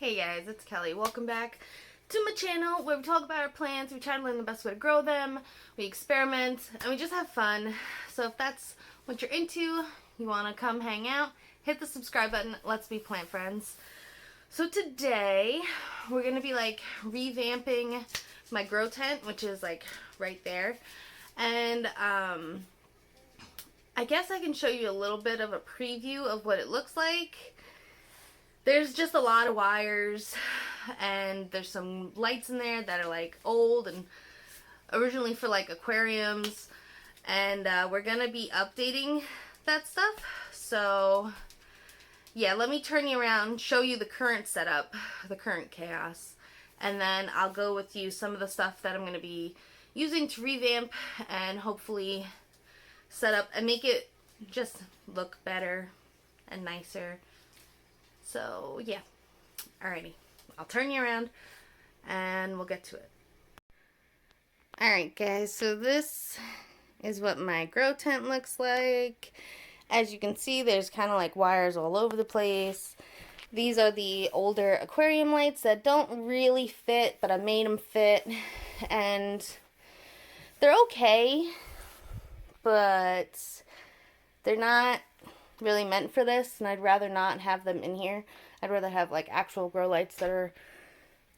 Hey guys, it's Kelly. Welcome back to my channel where we talk about our plants, we try to learn the best way to grow them, we experiment, and we just have fun. So if that's what you're into, you want to come hang out, hit the subscribe button. Let's be plant friends. So today, we're going to be like revamping my grow tent, which is like right there. And I guess I can show you a little bit of a preview of what it looks like. There's just a lot of wires, and there's some lights in there that are like old and originally for like aquariums, and we're gonna be updating that stuff. So yeah, let me turn you around, show you the current setup, the current chaos, and then I'll go with you some of the stuff that I'm gonna be using to revamp and hopefully set up and make it just look better and nicer. So yeah, alrighty, I'll turn you around and we'll get to it. Alright guys, so this is what my grow tent looks like. As you can see, there's kind of like wires all over the place. These are the older aquarium lights that don't really fit, but I made them fit, and they're okay, but they're not really meant for this, and I'd rather not have them in here. I'd rather have like actual grow lights that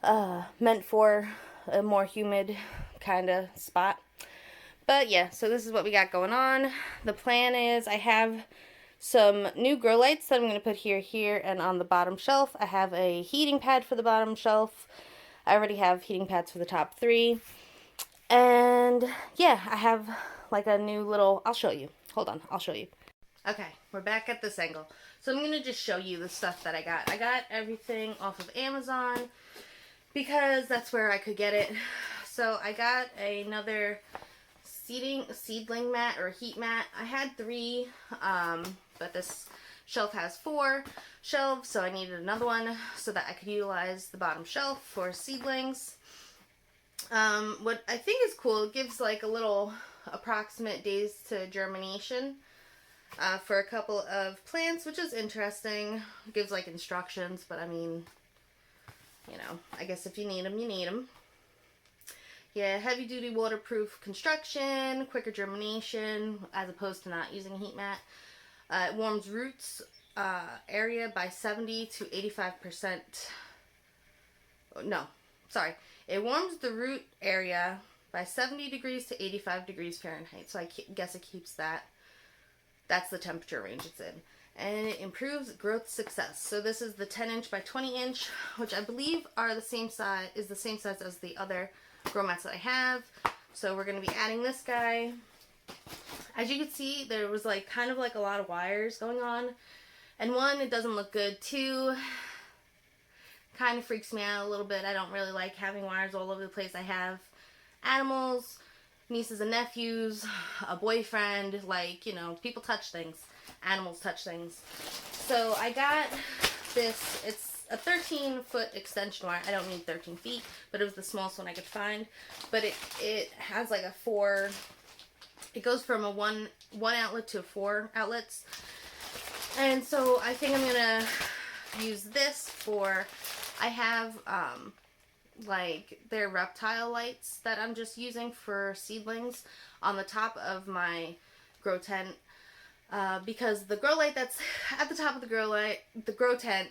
are meant for a more humid kind of spot. But yeah, so this is what we got going on. The plan is I have some new grow lights that I'm going to put here, and on the bottom shelf. I have a heating pad for the bottom shelf. I already have heating pads for the top three. And yeah, I have like a new little, I'll show you. Hold on, I'll show you. Okay, we're back at this angle. So I'm going to just show you the stuff that I got. I got everything off of Amazon because that's where I could get it. So I got another seedling mat or heat mat. I had 3, but this shelf has 4 shelves, so I needed another one so that I could utilize the bottom shelf for seedlings. What I think is cool, it gives like a little approximate days to germination. For a couple of plants, which is interesting. It gives like instructions, but I mean, you know, I guess if you need them, you need them. Yeah, heavy duty waterproof construction, quicker germination, as opposed to not using a heat mat. It warms roots area by 70 to 85%. No, sorry. It warms the root area by 70 degrees to 85 degrees Fahrenheit. So I guess it keeps that. That's the temperature range it's in. And it improves growth success. So this is the 10-inch by 20-inch, which I believe are the same size, is the same size as the other grow mats that I have. So we're going to be adding this guy. As you can see, there was like kind of like a lot of wires going on. And 1, it doesn't look good. 2, kind of freaks me out a little bit. I don't really like having wires all over the place. I have animals, nieces and nephews, a boyfriend, like, you know, people touch things, animals touch things. So I got this, it's a 13-foot extension wire. I don't need 13 feet, but it was the smallest one I could find. But it has like a 4, it goes from a one outlet to 4 outlets. And so I think I'm gonna use this for, I have like their reptile lights that I'm just using for seedlings on the top of my grow tent, because the grow light that's at the top of the grow tent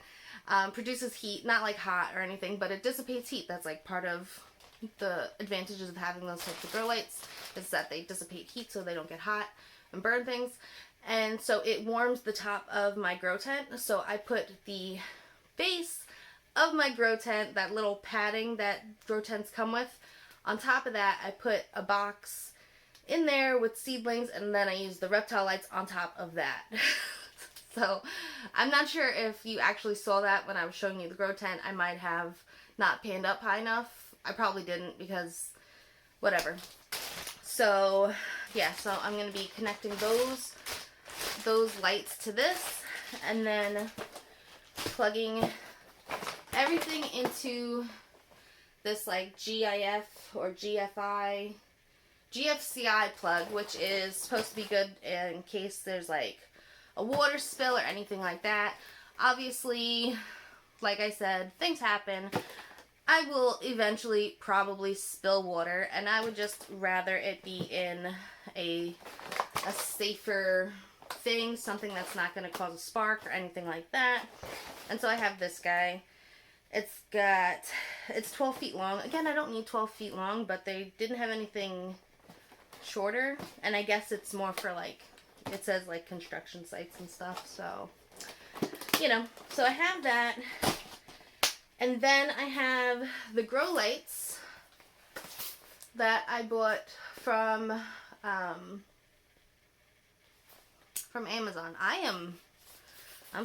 produces heat, not like hot or anything, but it dissipates heat. That's like part of the advantages of having those types of grow lights, is that they dissipate heat so they don't get hot and burn things. And so it warms the top of my grow tent. So I put the base of my grow tent, that little padding that grow tents come with, on top of that I put a box in there with seedlings, and then I use the reptile lights on top of that. So I'm not sure if you actually saw that when I was showing you the grow tent. I might have not panned up high enough. I probably didn't, because whatever. So yeah, so I'm going to be connecting those lights to this, and then plugging everything into this like GIF or GFCI plug, which is supposed to be good in case there's like a water spill or anything like that. Obviously, like I said, things happen. I will eventually probably spill water, and I would just rather it be in a safer thing, something that's not going to cause a spark or anything like that. And so I have this guy. It's 12 feet long. Again, I don't need 12 feet long, but they didn't have anything shorter, and I guess it's more for, like, it says like construction sites and stuff, so you know. So I have that, and then I have the grow lights that I bought from Amazon. I'm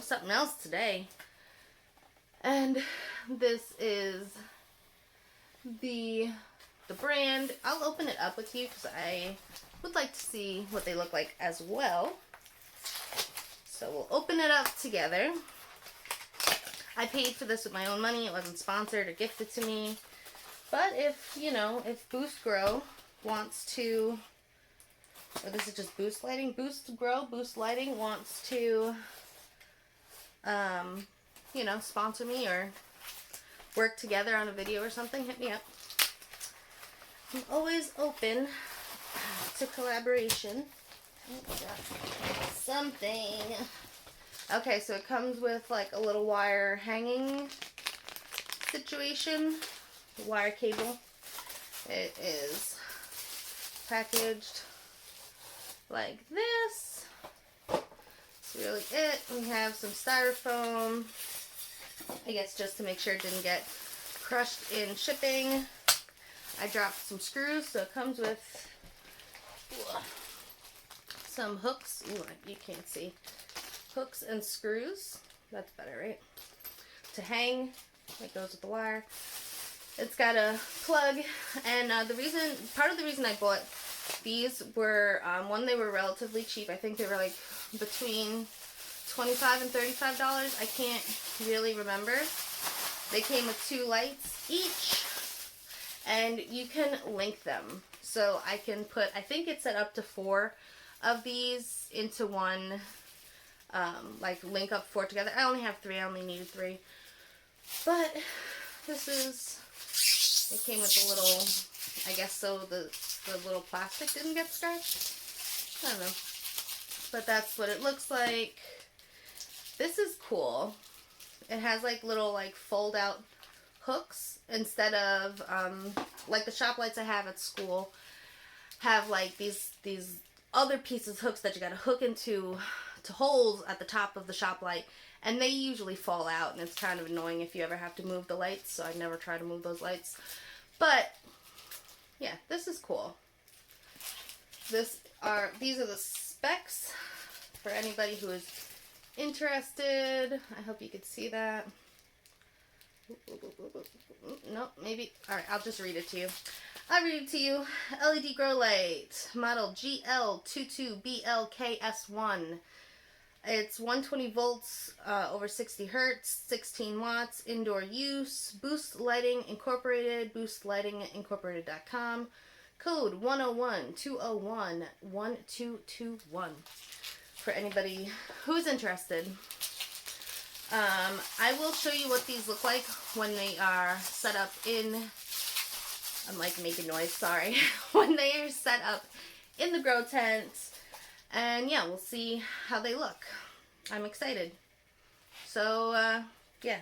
something else today. And this is the brand. I'll open it up with you because I would like to see what they look like as well. So we'll open it up together. I paid for this with my own money. It wasn't sponsored or gifted to me. But if, you know, if Boost Grow wants to, or this is just Boost Lighting, Boost Lighting wants to, you know, sponsor me or work together on a video or something, hit me up. I'm always open to collaboration. Something. Okay, so it comes with like a little wire hanging situation, wire cable. It is packaged like this. That's really it. We have some styrofoam, I guess just to make sure it didn't get crushed in shipping. I dropped some screws, so it comes with some hooks. Ooh, you can't see. Hooks and screws. That's better, right? To hang. That goes with the wire. It's got a plug, and part of the reason I bought these were, one, they were relatively cheap. I think they were like between $25 and $35. I can't really remember. They came with 2 lights each, and you can link them. So I can put, I think it's set up to 4 of these into one, like link up 4 together. I only have 3, I only needed 3. But this is, it came with a little, I guess so the little plastic didn't get scratched. I don't know. But that's what it looks like. This is cool. It has like little like fold out hooks instead of like the shop lights I have at school have like these other pieces, hooks that you gotta hook into holes at the top of the shop light, and they usually fall out, and it's kind of annoying if you ever have to move the lights, so I never try to move those lights. But yeah, this is cool. These are the specs for anybody who is interested. I hope you could see that. Nope, maybe. Alright, I'll just read it to you. I'll read it to you. LED grow light, model GL22BLKS1. It's 120 volts, over 60 hertz, 16 watts, indoor use, Boost Lighting Incorporated, boostlightingincorporated.com, code 101-201-1221 for anybody who's interested. I will show you what these look like when they are set up in, I'm like making noise, sorry, when they are set up in the grow tent. And yeah, we'll see how they look. I'm excited. So, yeah.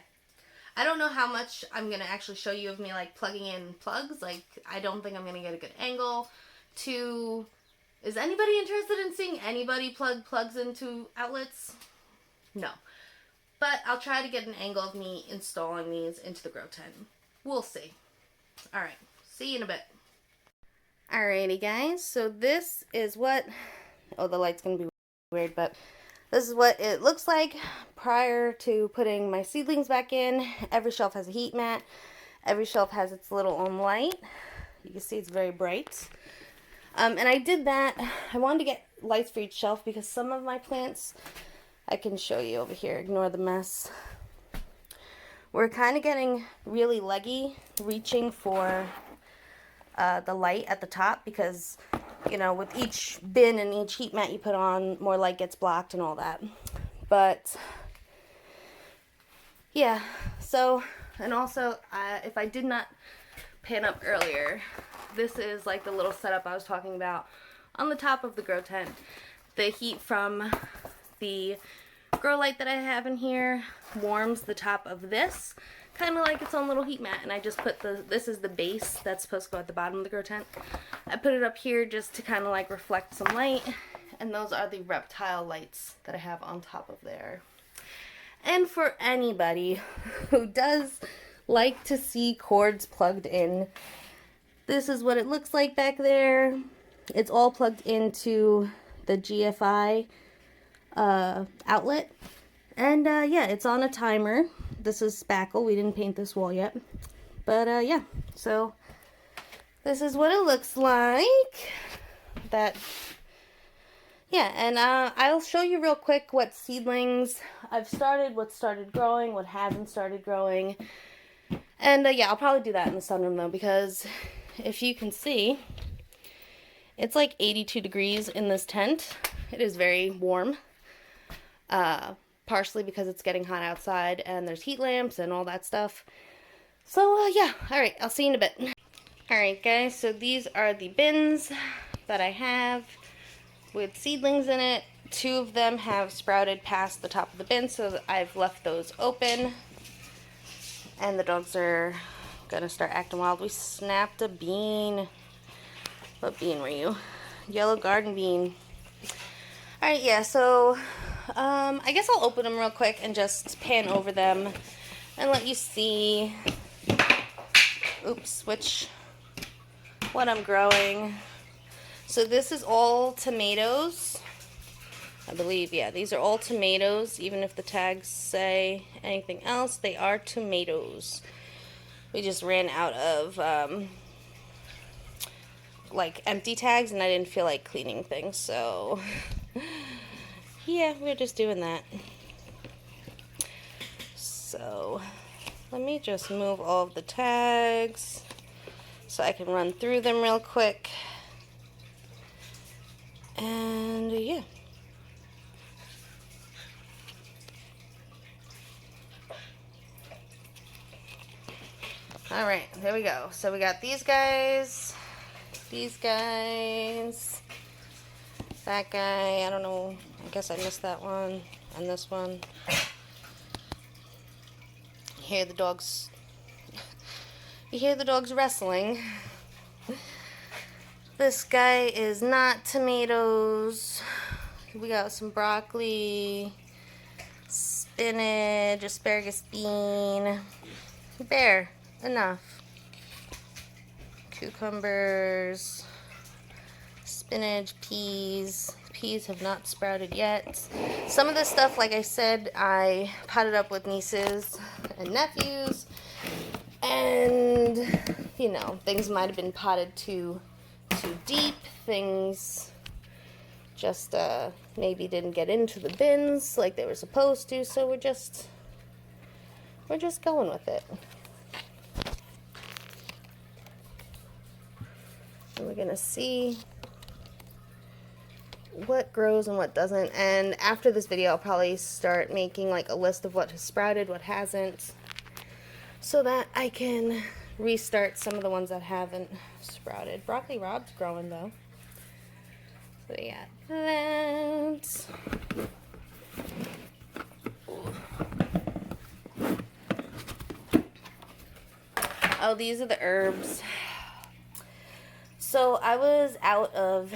I don't know how much I'm going to actually show you of me, like, plugging in plugs. Like, I don't think I'm going to get a good angle. Is anybody interested in seeing anybody plug plugs into outlets? No. But I'll try to get an angle of me installing these into the grow tent. We'll see. Alright, see you in a bit. Alrighty, guys. So this is what... Oh, the light's going to be weird, but this is what it looks like prior to putting my seedlings back in. Every shelf has a heat mat. Every shelf has its little own light. You can see it's very bright. And I did that. I wanted to get lights for each shelf because some of my plants, I can show you over here, ignore the mess, we're kind of getting really leggy, reaching for the light at the top because, you know, with each bin and each heat mat you put on, more light gets blocked and all that. But yeah, so, and also, if I did not pan up earlier, this is like the little setup I was talking about on the top of the grow tent. The heat from the grow light that I have in here warms the top of this, kind of like its own little heat mat. And I just put this is the base that's supposed to go at the bottom of the grow tent. I put it up here just to kind of like reflect some light. And those are the reptile lights that I have on top of there. And for anybody who does like to see cords plugged in, this is what it looks like back there. It's all plugged into the GFI outlet. And yeah, it's on a timer. This is spackle. We didn't paint this wall yet. But yeah, so this is what it looks like. Yeah, and I'll show you real quick what seedlings I've started, what started growing, what hasn't started growing. And yeah, I'll probably do that in the sunroom though, because if you can see, it's like 82 degrees in this tent. It is very warm, partially because it's getting hot outside and there's heat lamps and all that stuff. So yeah, alright, I'll see you in a bit. Alright guys, so these are the bins that I have with seedlings in it. 2 of them have sprouted past the top of the bin, so I've left those open. And the dogs are gonna start acting wild. We snapped a bean. What bean were you? Yellow garden bean. Alright, yeah, so I guess I'll open them real quick and just pan over them and let you see, what I'm growing. So this is all tomatoes, I believe. Yeah, these are all tomatoes. Even if the tags say anything else, they are tomatoes. We just ran out of like empty tags and I didn't feel like cleaning things, so yeah, we're just doing that. So let me just move all of the tags so I can run through them real quick. And yeah. Alright, there we go. So we got these guys, that guy, I don't know, I guess I missed that one, and this one. You hear the dogs wrestling. This guy is not tomatoes. We got some broccoli, spinach, asparagus bean. There, enough. Cucumbers, spinach, peas. Peas have not sprouted yet. Some of this stuff, like I said, I potted up with nieces and nephews. And, you know, things might have been potted too deep. Things just maybe didn't get into the bins like they were supposed to, so we're just going with it. And we're gonna see what grows and what doesn't. And after this video, I'll probably start making like a list of what has sprouted, what hasn't, so that I can restart some of the ones that haven't sprouted. Broccoli Rob's growing though. So yeah, that. Oh, these are the herbs. So I was out of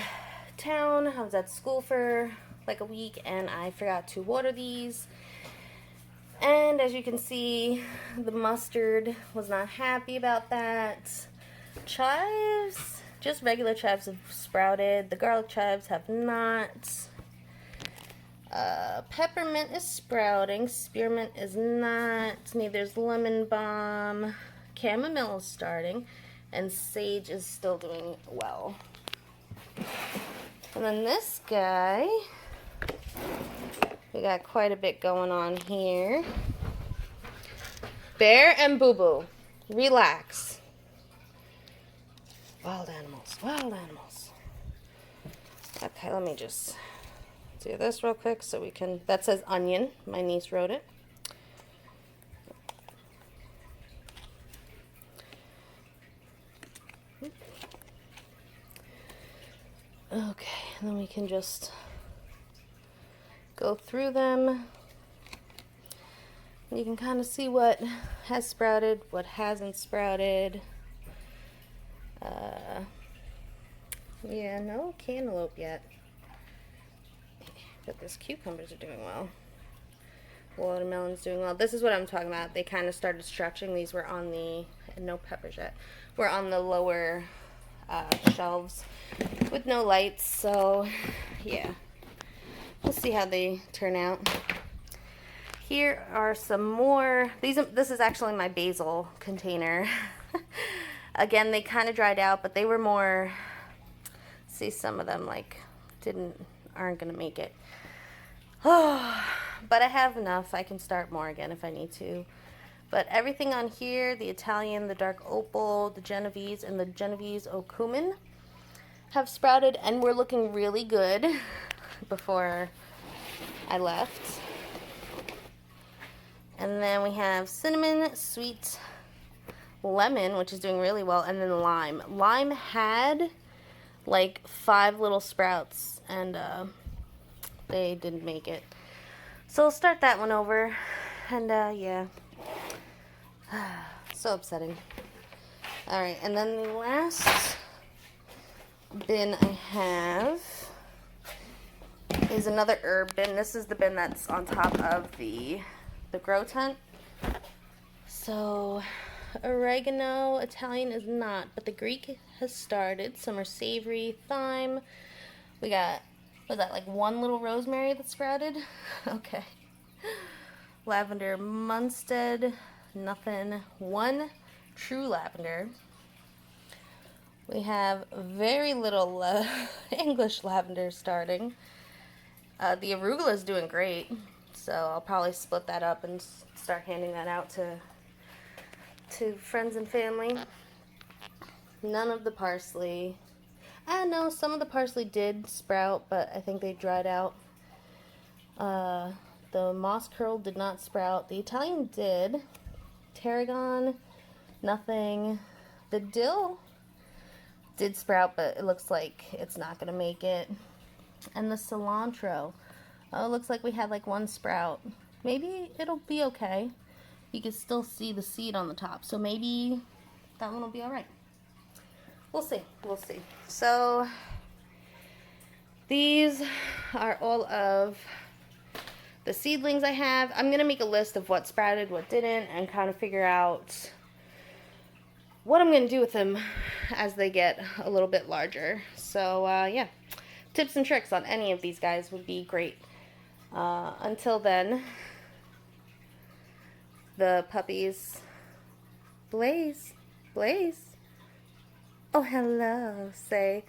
town. I was at school for like a week and I forgot to water these. And as you can see, the mustard was not happy about that. Chives, just regular chives have sprouted. The garlic chives have not. Peppermint is sprouting. Spearmint is not. Neither is lemon balm. Chamomile is starting. And sage is still doing well. And then this guy, we got quite a bit going on here. Bear and Boo Boo, relax. Wild animals, wild animals. Okay, let me just do this real quick so we can, that says onion. My niece wrote it. Okay, and then we can just go through them. You can kind of see what has sprouted, what hasn't sprouted. Yeah, no cantaloupe yet. But these cucumbers are doing well. Watermelon's doing well. This is what I'm talking about. They kind of started stretching. These were on the, and no peppers yet, we're on the lower shelves with no lights. So, yeah. We'll see how they turn out. Here are some more. This is actually my basil container. Again, they kind of dried out, but they were more, see, some of them like aren't gonna make it. Oh, but I have enough. I can start more again if I need to. But everything on here, the Italian, the dark opal, the Genovese, and the Genovese au cumin have sprouted, and were looking really good before I left. And then we have cinnamon, sweet lemon, which is doing really well, and then lime. Lime had like 5 little sprouts, and they didn't make it. So I'll start that one over, and yeah. So upsetting. Alright, and then the last bin I have is another herb bin. This is the bin that's on top of the grow tent. So oregano, Italian is not, but the Greek has started. Some are savory, thyme. We got, was that like 1 little rosemary that sprouted? Okay. Lavender, Munstead, nothing. 1 true lavender. We have very little English lavender starting. The arugula is doing great, so I'll probably split that up and start handing that out to friends and family. None of the parsley. I know some of the parsley did sprout, but I think they dried out. The moss curl did not sprout. The Italian did. Tarragon, nothing. The dill did sprout, but it looks like it's not going to make it. And the cilantro, oh, it looks like we had like 1 sprout. Maybe it'll be okay. You can still see the seed on the top, so maybe that one will be alright. We'll see. We'll see. So these are all of the seedlings I have. I'm going to make a list of what sprouted, what didn't, and kind of figure out what I'm going to do with them as they get a little bit larger. So, yeah. Tips and tricks on any of these guys would be great. Until then, the puppies, Blaze, oh hello, say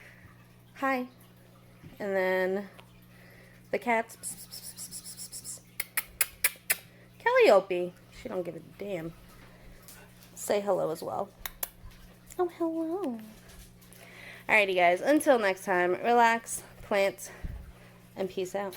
hi, and then the cats, Calliope, she don't give a damn, say hello as well. Oh hello. Alrighty guys, until next time, relax, plant, and peace out.